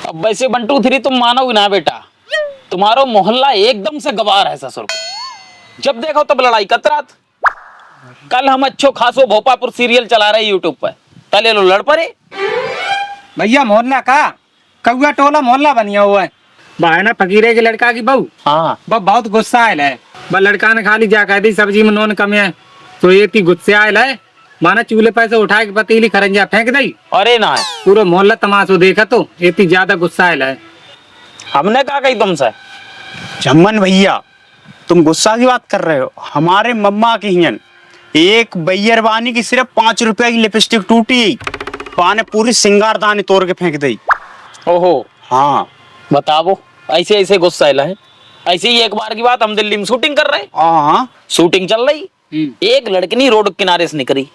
अब वैसे बंटू थ्री तुम मानोगे ना बेटा, तुम्हारो मोहल्ला एकदम से गवार है ससुर को। जब देखो तब लड़ाई कतरात। कल हम अच्छो खासो भोपापुर सीरियल चला रहे यूट्यूब पर, तले लो लड़ पड़े। भैया मोहल्ला का कौआ टोला मोहल्ला बनिया हुआ है। है ना फकीरे के लड़का की बहू, हाँ बहुत गुस्सा आयल है। लड़का ने खाली जा कह दी सब्जी में नून कम है, तो ये गुस्से आयल है। माना चूल्हे पर से उठा के पतीली खरंजा फेंक दी। अरे ना पूरा मोहल्ला तमाशो देखा तो इतनी ज्यादा गुस्सा आयल है। हमने कहा कही तुमसे। जम्मन भैया तुम गुस्सा की बात कर रहे हो। हमारे मम्मा की हियन एक बैयरबानी की सिर्फ 5 रुपए की लिपस्टिक टूटी, पाने पूरी सिंगारदानी तोड़ के फेंक दी। ओहो हाँ बताओ, ऐसे ऐसे गुस्सा है। ऐसे ही एक बार की बात, हम दिल्ली में शूटिंग कर रहे, हाँ शूटिंग चल रही, एक लड़की रोड किनारे से निकली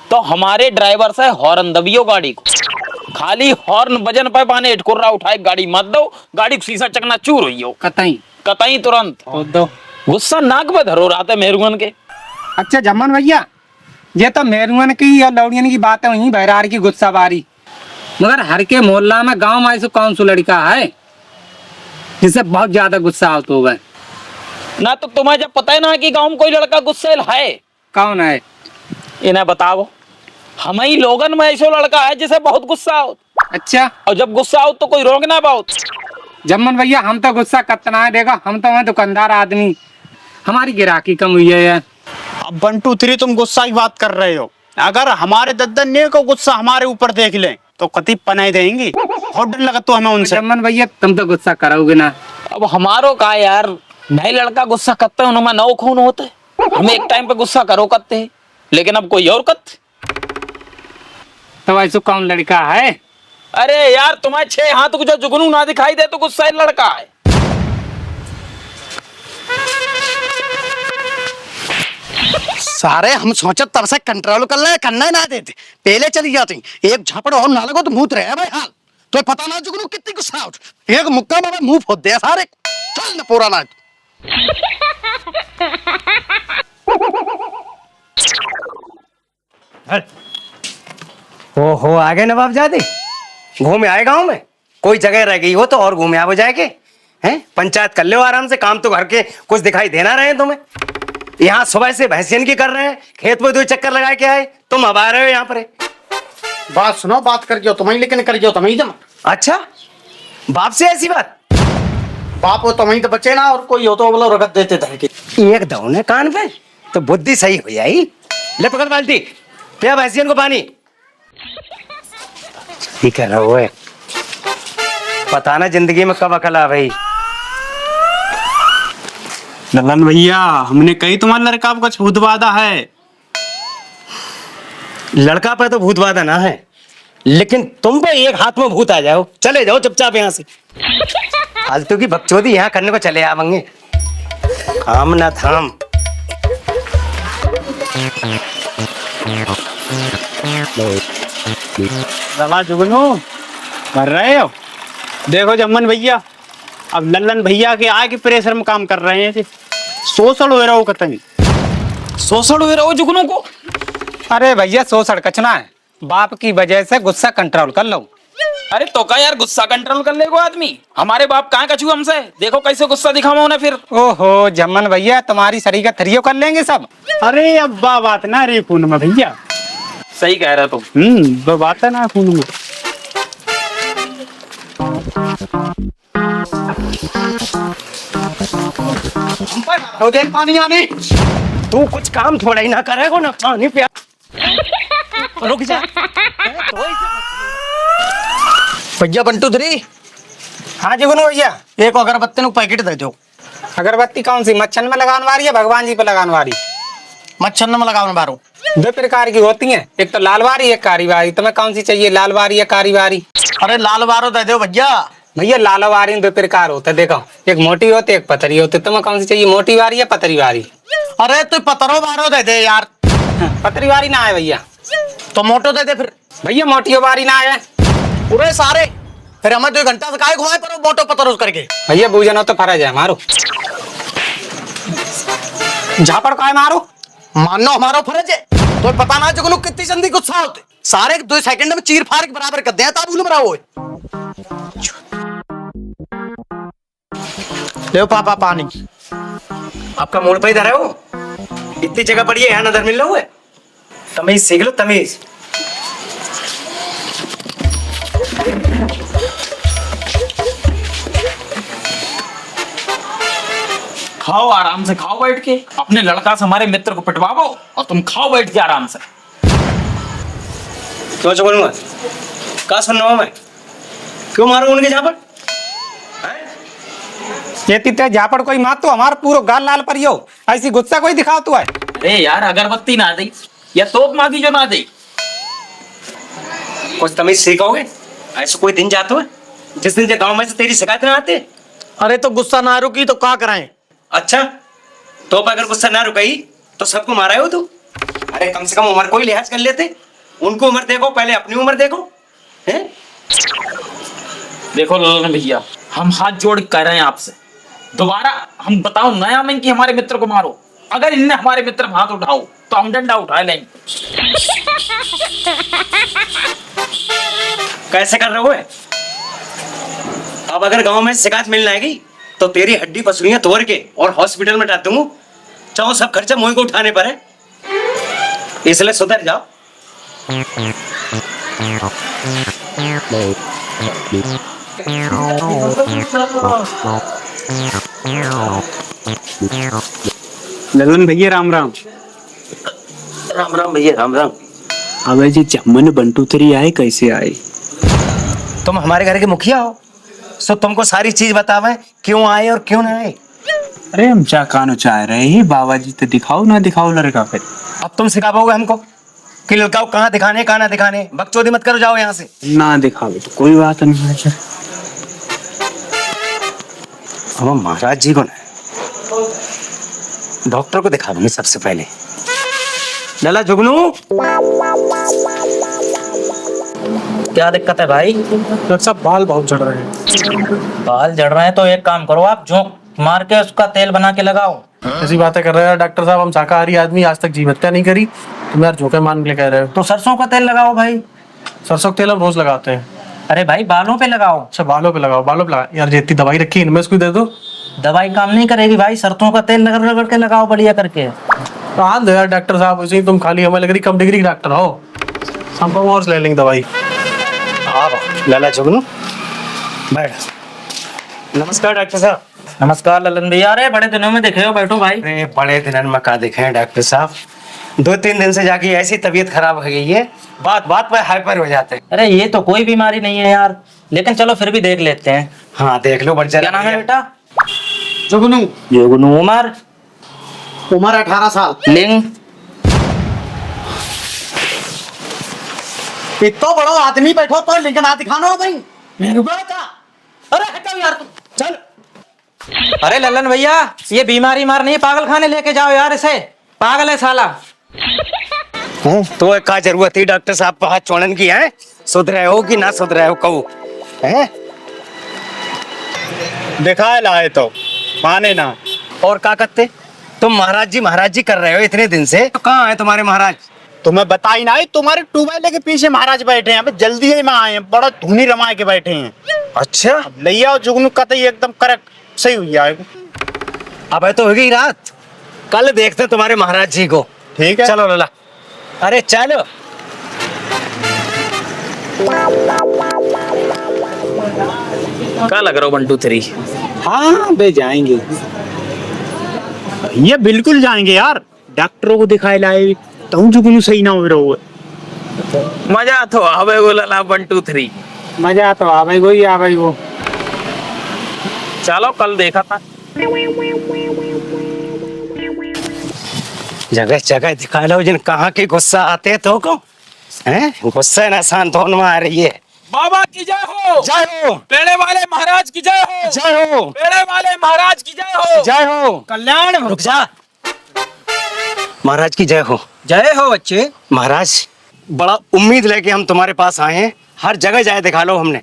तो हमारे ड्राइवर से हॉर्न दबियो गाड़ी को। खाली हॉर्न बजन पे पाने हेटकुर्रा उठाए गाड़ी मत दो, गाड़ी को शीशा चकना चूर हुई हो कतई तुरंत। गुस्सा नाक पे धरो रहा था मेहरुगन के। अच्छा जम्मन भैया, ये तो मेहरुगन की और लौड़ियन की बात है, वही बहरार की गुस्सा बारी। मगर हर के मोहल्ला में गांव में ऐसा कौन सा लड़का है जिससे बहुत ज्यादा गुस्सा आता होगा? ना तो तुम्हें जब पता है ना कि गांव में कोई लड़का गुस्सेल है। कौन है? इन्हें बताओ। हम ही लोगन में ऐसा लड़का है जिसे बहुत गुस्सा हो। अच्छा, और जब गुस्सा हो तो कोई रोक ना पाओ। जम्मन भैया हम तो गुस्सा कतना है, देखा हम तो हैं दुकानदार आदमी, हमारी गिराकी कम हुई है। अब बंटू थ्री तुम गुस्सा की बात कर रहे हो। अगर हमारे दद्दन ने को गुस्सा हमारे ऊपर देख ले तो कति पनाई देंगी। बहुत डर लगा तो हमें उनसे। जम्मन भैया तुम तो गुस्सा करोगे ना। अब हमारो का यार, भाई लड़का गुस्सा करते हैं उनमें 9 खून होते। हम एक टाइम पे गुस्सा करो करते हैं, लेकिन अब कोई और करते। तो ऐसा कौन लड़का है? अरे यार तुम्हें 6 हाथ को जो जुगनू ना दिखाई दे तो गुस्सा लड़का है। सारे हम सोचे तब से कंट्रोल कर ले, करना ही ना देते, पहले चली जाती। एक झपड़ और ना लगो तो मुंह रहे भाई हाल। तो पता ना जुगनू कितनी गुस्सा उठ, एक मुक्का में मुंह फोड़ दे सारे। चल ना पूरा ना हो आ गए नवाब जादे, घूमे आए गांव में। कोई जगह रह गई हो तो और घूमे आ जाए के हैं। पंचायत कर लो आराम से, काम तो घर के कुछ दिखाई देना रहे तुम्हें। यहाँ सुबह से भैंसियन की कर रहे हैं, खेत में 2 चक्कर लगा के आए, तुम अब आ रहे हो यहाँ पर। बात सुनो, बात कर जो तुम्हें, लेकिन कर जो तुम्हें जमा। अच्छा, बाप से ऐसी बात? बाप हो तुम्हें तो बचे ना, और कोई हो तो बोलो रगत देते थे। एक दौने कान पे तो बुद्धि सही हो जाई। ले पकड़ बाल्टी, पिया भैंसियन को पानी। ठीक है रहो है, पता ना जिंदगी में कब अकल आ भाई। ललन भैया हमने कही तुम्हारा लड़का कुछ भूत बाधा है। लड़का पे तो भूत बाधा ना है, लेकिन तुम पे एक हाथ में भूत आ जाओ। चले जाओ चुपचाप यहाँ से। फालतू की बकचोदी यहाँ करने को चले आवेंगे, काम ना थाम। रवा जुगनू कर रहे हो? देखो जम्मन भैया अब लल्लन भैया के आगे प्रेशर में काम कर रहे हैं। शोषण हो रहा हो कतई, शोषण हुए रहो जुगनू को। अरे भैया शोषण कचना है, बाप की वजह से गुस्सा कंट्रोल कर लो। अरे तो क्या यार, गुस्सा कंट्रोल कर लेगो आदमी। हमारे बाप कहाँ कछू हमसे, देखो कैसे गुस्सा दिखावा उन्हें फिर। ओहो जम्मन भैया तुम्हारी शरीर का थरियो कर लेंगे सब। अरे अब बात ना रे खून में भैया। सही कह रहे तुम। वो बात है ना खून में। पानी आने तू कुछ काम थोड़ा ही ना करेगा ना, पानी पिया। रुक जा। भैया बंटू थ्री। हाँ जुगनू भैया, एक अगरबत्ती पैकेट दे दो। अगरबत्ती कौन सी, मच्छर में लगाने वाली है भगवान जी पे लगाने वाली? मच्छर में लगाओ बारो। 2 प्रकार की होती हैं, एक तो लाल वारी एक कारी वारी। तुम्हें कौन सी चाहिए, लाल वारी या कारी वारी? अरे लाल बारो दे दो भैया। भैया लाल वारी में 2 प्रकार होते हैं, देखो एक मोटी होती है एक पतरी होती है। तुम्हें कौन सी चाहिए, मोटी वारी या पतरी वारी? अरे तू पतरो बारो दे दे यार। पतरी वारी ना है भैया, तो मोटो दे दे फिर। भैया मोटी वारी ना है। पूरे सारे फिर हमें 2 घंटा से काय घुमाए पर मोटो पतरो करके। भैया बूझे ना तो फरा जाए मारो। झापड़ काय मारो, मानो हमारा फर्ज है। तो पता ना जुगनू कितनी जल्दी गुस्सा होते, सारे 2 सेकंड में चीर फाड़ के बराबर कर दे। ताबूल मरा हुए ले पापा पानी। आपका मूड पे इधर है वो, इतनी जगह पड़ी है यहाँ नजर मिल रहा हुआ है। तमीज सीख लो तमीज। खाओ आराम से, खाओ बैठ के। अपने लड़का से हमारे मित्र को पिटवाओ और तुम खाओ बैठ के आराम से। क्यों चुप करूंगा? कहा सुन रहा हूं मैं? क्यों मारो उनके झापड़? ये तीते झापड़ कोई मात तो हमारा पूरा गाल लाल पर यो ऐसी गुस्सा कोई दिखाओ तू है। अरे यार अगरबत्ती ना दे या तोप मागी जो ना दे। कुछ तमीज सीखोगे? ऐसा कोई दिन जाता है जिस दिन गांव में से तेरी शिकायत ना आते? अरे तो गुस्सा ना रुकी तो क्या कराएं? अच्छा तो अगर गुस्सा ना रुकाई तो सबको मारा हो तू? अरे कम से कम उम्र को ही लिहाज कर लेते। उनको उम्र देखो, पहले अपनी उम्र देखो। हैं? देखो ललन भैया, हम हाथ जोड़ के कह रहे हैं आपसे, दोबारा हम बताओ नया में कि हमारे मित्र को मारो। अगर इनने हमारे मित्र पर हाथ उठाओ तो हम डंडा उठा लेंगे। कैसे कर रहे हो? अब अगर गांव में शिकायत मिलने आएगी तो तेरी हड्डी पसलियां तोड़ के और हॉस्पिटल में डाल दूंगा। चाहो सब खर्चा मुझे को उठाने पर है, इसलिए सुधर जाओ। ललन भैया राम राम। राम राम भैया राम राम। अबे जी चमन बंटू तेरी आए कैसे आए? तुम हमारे घर के मुखिया हो, सो तुमको सारी चीज बतावे क्यों आए और क्यों ना आए। अरे हम चा कानो चाह रहे हैं बाबा जी, तो दिखाओ ना दिखाओ लड़का फिर। अब तुम सिखा पाओगे हमको कि लड़का कहाँ दिखाने कहाँ ना दिखाने? बकचोदी मत करो, जाओ यहाँ से। ना दिखाओ तो कोई बात नहीं है। हम महाराज जी को ना डॉक्टर को दिखा दूंगी सबसे पहले। लला जुगनू, क्या दिक्कत है भाई? डॉक्टर साहब बाल बहुत झड़ रहे हैं। बाल जड़ रहे हैं तो एक काम करो, आप झोंक मार के उसका तेल बना के लगाओ। ऐसी बातें कर रहे हैं डॉक्टर साहब, हम शाकाहारी आदमी, आज तक जीव हत्या नहीं करी, तुम यार झोंके मान के कह रहे हो। तो सरसों का तेल लगाओ भाई। सरसों का तेल हम रोज लगाते हैं। अरे भाई बालों पे लगाओ। अच्छा बालों पे लगाओ, बालों पे लगा यार, जितनी दवाई रखी है इनमें इसको दे दो। दवाई काम नहीं करेगी भाई, सरसों का तेल रगड़ रगड़ के लगाओ बढ़िया करके। तो हाँ दो यार डॉक्टर साहब, उसी तुम खाली हमें लग रही कम डिग्री डॉक्टर हो, हमको और ले लेंगे दवाई। लला जुगनू बैठ। नमस्कार डॉक्टर साहब। नमस्कार ललन भैया। अरे बड़े दिनों में देखे हो, बैठो भाई। अरे बड़े दिन में का देखे हैं डॉक्टर साहब, 2-3 दिन से जाके ऐसी तबीयत खराब हो गई है, बात बात पे हाइपर हो जाते हैं। अरे ये तो कोई बीमारी नहीं है यार, लेकिन चलो फिर भी देख लेते हैं। हाँ देख लो बढ़। क्या नाम है बेटा? जुगनू। जुगनू। उमर? उम्र 18 साल। लिंग? इतना बड़ा आदमी बैठो तो लेकिन आ दिखाना हो भाई। मेरे को क्या? अरे हटाओ यार तुम, चल। अरे ललन भैया, ये बीमारी मार नहीं है, पागल खाने लेके जाओ यार इसे, पागल है साला। तो का जरूरत थी डॉक्टर साहब पर हाथ चोड़न की? है सुध रहे हो कि ना सुध रहे हो कहू? हैं? दिखा लाए तो माने ना। और का करते तुम? महाराज जी कर रहे हो इतने दिन से, तो कहाँ है तुम्हारे महाराज? तुम्हें बताई ना, तुम्हारे ट्यूबवेल के पीछे महाराज बैठे हैं, अबे जल्दी ही में आए हैं, बड़ा धुनी रमाए के बैठे हैं। अच्छा ले आओ जुगनू कतई एकदम करेक्ट सही हुई आएगा। अब तो हो गई रात, कल देखते तुम्हारे महाराज जी को। ठीक है चलो लला। अरे चलो। क्या लग रहा हो बंटू तेरी? हाँ बे जाएंगे, ये बिल्कुल जाएंगे यार, डॉक्टरों को दिखाए लाए तो जुगनू सही ना हो रहा है। मजा तो आवे वो लला बंटू 3। मजा तो आवे गो आवे गो। चलो कल देखा था। जगह जगह दिखा लो जिन कहाँ के गुस्सा आते तो को हैं? गुस्सा ना शांत होने में आ रही है। बाबा की जय हो। जय हो। पेड़े वाले महाराज की जय हो। जय हो। पेड़े वाले महाराज की जय हो। जय हो। कल्याण। रुक जा। महाराज की जय हो। जय हो बच्चे। महाराज बड़ा उम्मीद लेके हम तुम्हारे पास आए हैं, हर जगह जाए दिखा लो हमने।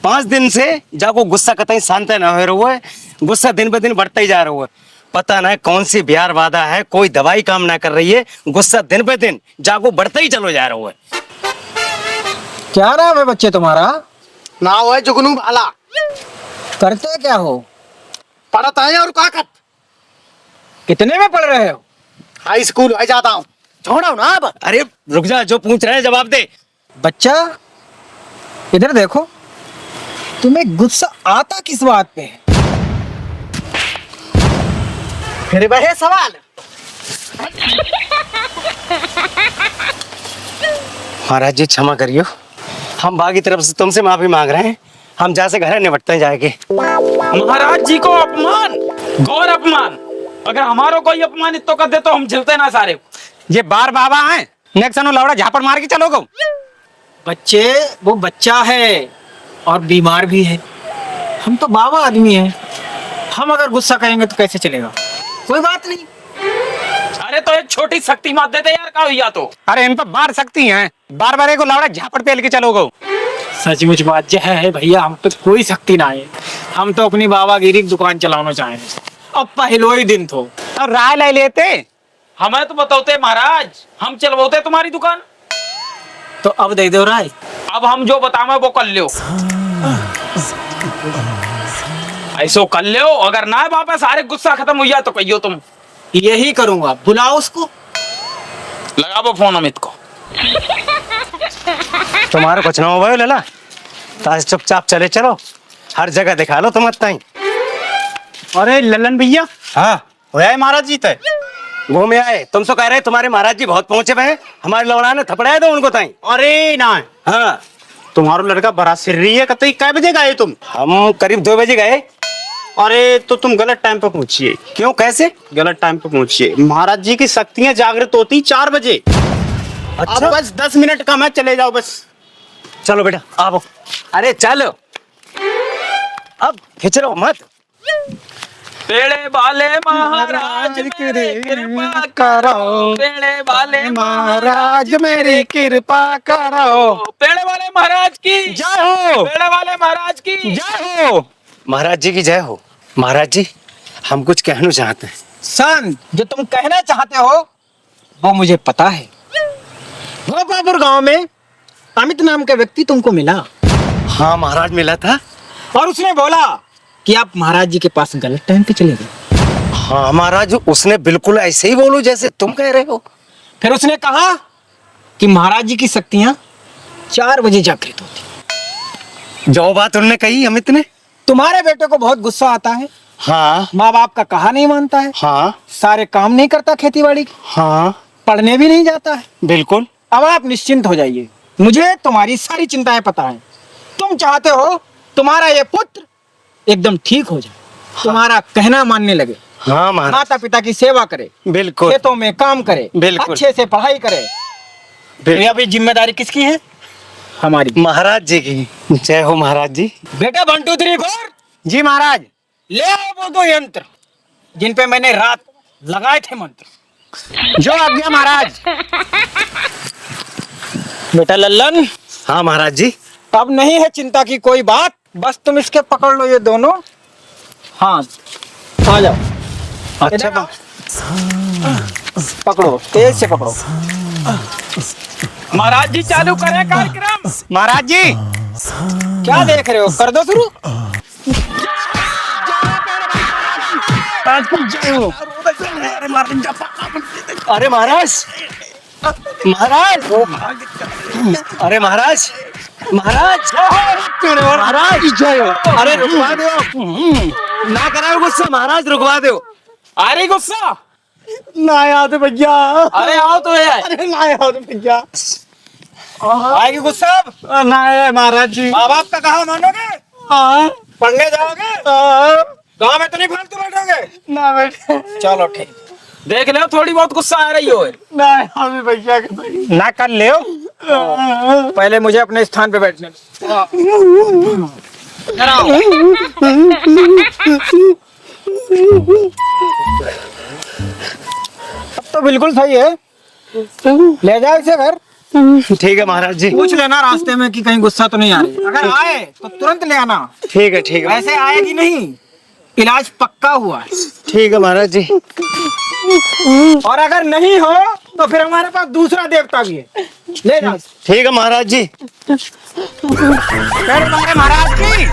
5 दिन से जाको गुस्सा कतई शांत ना हो रहा है, गुस्सा दिन ब दिन बढ़ता ही जा रहा है। पता ना कौन सी बिहार वादा है, कोई दवाई काम ना कर रही है, गुस्सा दिन पे दिन जाको बढ़ता ही चलो जा रहा है। क्या नाम है बच्चे तुम्हारा? नाम है जुगनू भाला। करते क्या हो? पढ़त है और का कर कितने में पढ़ रहे हो? हाई स्कूल है जाता हूँ। छोड़ो ना अब। अरे रुक जा, जो पूछ रहे हैं जवाब दे। बच्चा इधर देखो, तुम्हें गुस्सा आता किस बात पे है? फिर वही सवाल। महाराज जी क्षमा करियो, हम बागी तरफ से तुमसे माफी मांग रहे हैं। हम जहाँ से घर निपटते हैं जाके। महाराज जी को अपमान, घोर अपमान। अगर हमारो कोई अपमानित तो कर दे तो हम झेलते ना सारे। ये बार बाबा हैं, नेक्स्ट लौड़ा झापड़ मार के चलो गो। बच्चे वो बच्चा है और बीमार भी है, हम तो बाबा आदमी हैं, हम अगर गुस्सा करेंगे तो कैसे चलेगा? कोई बात नहीं। अरे तो एक छोटी शक्ति मत दे दे यार, का हुआ तो। अरे इन पर बार सकती हैं, बार बार को लौड़ा झापड़ पे लेके चलो गो। सचमुच बात यह है भैया, हम पे कोई शक्ति ना है, हम तो अपनी बाबागिरी की दुकान चलाना चाहें। अब पहलो ही दिन तो अब राय ले लेते, हमें तो बताओते महाराज, हम चलवाते तुम्हारी दुकान। तो अब दे दो राय। अब हम जो बतावे वो कर लो, ऐसो कर लो। अगर ना वापस सारे गुस्सा खत्म हो जाए तो कहियो तुम। यही करूंगा, बुलाओ उसको। लगाओ फोन अमित को। तुम्हारा कुछ ना हो लला, ताज चुपचाप चले चलो, हर जगह दिखा लो तुम अत्ता ही। अरे ललन भैया, हाँ होया है महाराज जी तय। घूमे आए, तुम सो कह रहे तुम्हारे महाराज जी बहुत पहुंचे हुए हैं, हमारे लौड़ा ने थपड़ाया दो उनको ताई। अरे ना, हाँ तुम्हारो लड़का बड़ा सिर रही है। कतई कै बजे गए तुम? हम करीब 2 बजे गए। अरे तो तुम गलत टाइम पे पहुंचिए। क्यों, कैसे? गलत टाइम पे पहुंचिए। महाराज जी की शक्तियां जागृत होती 4 बजे। अच्छा अब बस 10 मिनट कम है, चले जाओ बस। चलो बेटा आओ। अरे चलो, अब खिंच रहो मत। पेड़े वाले महाराज मेरी कृपा करो, पेड़े वाले महाराज मेरी कृपा करो। पेड़े वाले महाराज की जय हो, पेड़े वाले महाराज की जय हो। महाराज जी की जय हो। महाराज जी हम कुछ कहना चाहते हैं। सन, जो तुम कहना चाहते हो वो मुझे पता है। भोपापुर गांव में अमित नाम का व्यक्ति तुमको मिला हाँ महाराज मिला था, और उसने बोला कि आप महाराज जी के पास गलत टाइम पे चले गए। हाँ महाराज, उसने बिल्कुल ऐसे ही बोलो जैसे तुम कह रहे हो। फिर उसने कहा कि महाराज जी की शक्तियां 4 बजे जागृत होती। जो बात उन्होंने कही अमित ने। तुम्हारे बेटे को बहुत गुस्सा आता है, हाँ माँ बाप का कहा नहीं मानता है, हाँ सारे काम नहीं करता खेती बाड़ी की, हाँ पढ़ने भी नहीं जाता है। बिल्कुल। अब आप निश्चिंत हो जाइए, मुझे तुम्हारी सारी चिंताएं पता है। तुम चाहते हो तुम्हारा ये पुत्र एकदम ठीक हो जाए, तुम्हारा कहना मानने लगे, हाँ महाराज माता पिता की सेवा करे, बिल्कुल खेतों में काम करे, बिल्कुल। अच्छे से पढ़ाई करे। तो ये अभी जिम्मेदारी किसकी है? हमारी। महाराज जी की जय हो। महाराज जी बेटा 1 2 3 4 जी महाराज। ले आओ वो 2 यंत्र जिन पे मैंने रात लगाए थे मंत्र। जो आज्ञा महाराज। बेटा लल्लन, हाँ महाराज जी। अब नहीं है चिंता की कोई बात, बस तुम इसके पकड़ लो ये दोनों हाथ। आ जाओ। अच्छा इधर आओ। पकड़ो, तेज से पकड़ो। महाराज जी चालू करें कार्यक्रम। महाराज जी क्या देख रहे हो, कर दो शुरू। अरे महाराज, महाराज, अरे महाराज, महाराज, महाराज जय हो। अरे रुकवा दो, ना कराओ गुस्सा महाराज, रुकवा दो। आ रही गुस्सा? ना याद भैया। अरे आओ तो है। अरे ना याद भैया। आएगी गुस्सा अब? ना है महाराज जी। माँ बाप का कहा मानोगे? हाँ। पढ़ने जाओगे? गाँव में तो नहीं फालतू बैठोगे? ना बेटे। चलो ठीक। देख लो थोड़ी बहुत गुस्सा आ रही हो। ना हमें भैया के ना कर ले, पहले मुझे अपने स्थान पे बैठने दो। इधर आओ। अब तो बिल्कुल सही है, ले जाओ इसे घर। ठीक है महाराज जी। पूछ लेना रास्ते में कि कहीं गुस्सा तो नहीं आ रही, अगर आए तो तुरंत ले आना। ठीक है, ठीक है, वैसे आएगी नहीं, इलाज पक्का हुआ है। ठीक है महाराज जी। और अगर नहीं हो तो फिर हमारे पास दूसरा देवता भी है, ले जाओ। ठीक है महाराज जी। महाराज की